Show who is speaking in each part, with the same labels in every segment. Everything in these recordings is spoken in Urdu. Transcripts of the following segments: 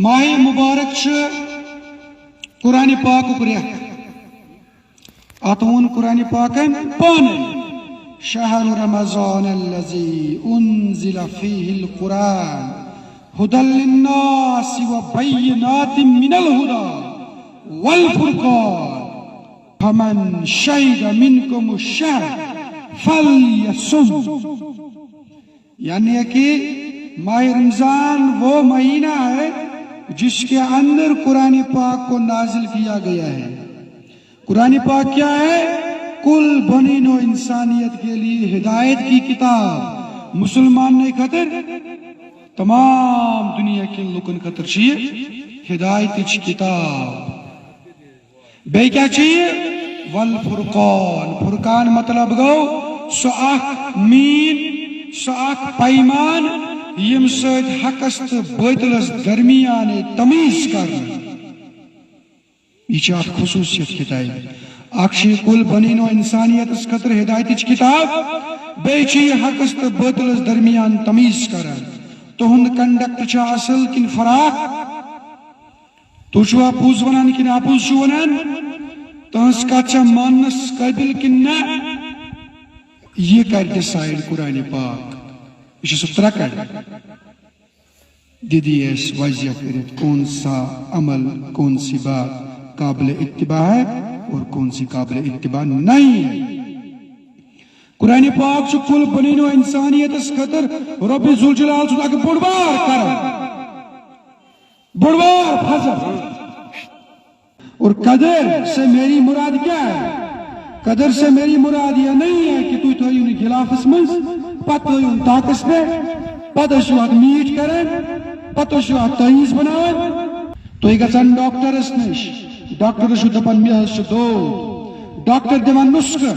Speaker 1: ماہ مبارک قرآن پاک ریت اتون قرآن پاکن پانے شہر رمضان الذی انزل فیہ القرآن ہدی للناس وبینات من الہدی والفرقان فمن شہد منکم الشہر فلیصم، یعنی کہ ماہ رمضان وہ مہینہ ہے جس کے اندر قرآن پاک کو نازل کیا گیا ہے۔ قرآن پاک کیا ہے؟ کل بنین و انسانیت کے لیے ہدایت کی کتاب، مسلمان نے خطر تمام دنیا کے لوگن خطر چاہیے ہدایت کی کتاب۔ بے کیا چاہیے؟ والفرقان، فرقان مطلب گو سو اخ مین، سو اخ پیمان یم سید حقس تو باطلس درمیان تمیز کرنا، یہ چاہت خصوصیت کتاب اکشی کل بنین و انسانیت اس خطر ہدایت کتاب، بے چی حقس تو باطلس درمیان تمیز کرنا۔ تو ہند کنڈکٹ چا اصل کن فراق، تو چھو اپوز ونان کن اپوز چھو ونان، تہنس کچا مانس قابل کن نا، یہ کر ڈیسائیڈ قرآن پاک، یہ سترہ کر دیدی ایس واضح کرت کون سا عمل، کون سی بات قابل اتباع ہے اور کون سی قابل اتباع نہیں ہے۔ قرآن پاک چھو کل بنین و انسانیت اس خطر رب ذوالجلال چھو تاکہ بڑوار کرم، بڑوار فضل۔ اور قدر سے میری مراد کیا ہے؟ قدر سے میری مراد یہ نہیں ہے کہ تو تھوڑی گلافس منز پتہ یون طاقس پہ پتہ شو ات میٹ کریں، پتہ شو ات تعیز بناویں۔ تو یہ گژھان ڈاکٹرس نش، ڈاکٹر شو دپان مے حظ چھ دود، ڈاکٹر دِوان نسخہ،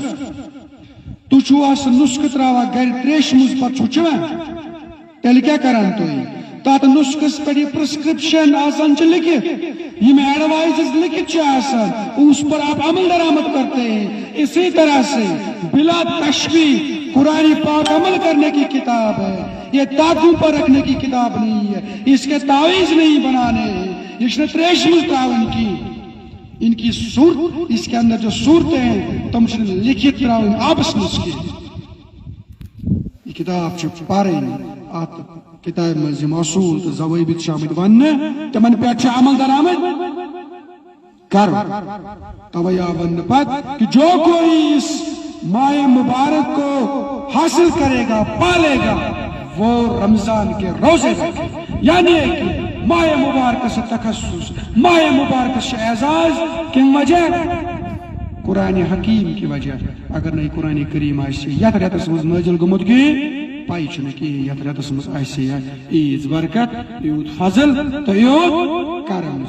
Speaker 1: تو چھو آس نسخہ تراوا گھر تریش مز پتہ چھو چوان، تیل کیا کران تو یہ تات نسخس پر یہ پرسکرپشن آسان چھ لکھت، یہ میں ایڈوائزز لکھت چھ آسان، اس پر آپ عمل درآمد کرتے ہیں۔ اسی طرح سے بلا تشبیہ قرآن پاک عمل کرنے کی کتاب ہے، یہ تاکوں پر رکھنے کی کتاب نہیں ہے، اس کے تعویذ نہیں بنانے ہیں، اس نے تریش ملتاو ان کی صورت، اس کے اندر جو صورتیں ہیں تم سے لکھت تراو آبس نسکی۔ یہ کتاب چھو پارے آت کتاب مزیم اصول تو ضوابط شامل وننے تمن پہ اچھا عمل درآمد کرو۔ تویا ون پت کہ جو کوئی اس ماہ مبارک کو حاصل کرے گا، پالے گا، وہ رمضان کے روزے رکھے، یعنی کہ ماہ مبارک سے تخصص، ماہ مبارک سے اعزاز کی وجہ قرآن حکیم کی وجہ، اگر نہیں قرآن کریم آئیسی یت ریتس مز نازل گمت کی پائی چھنے کی یت ریتس مز آئیسی ایز برکت، یوت فضل تو یوت کرم۔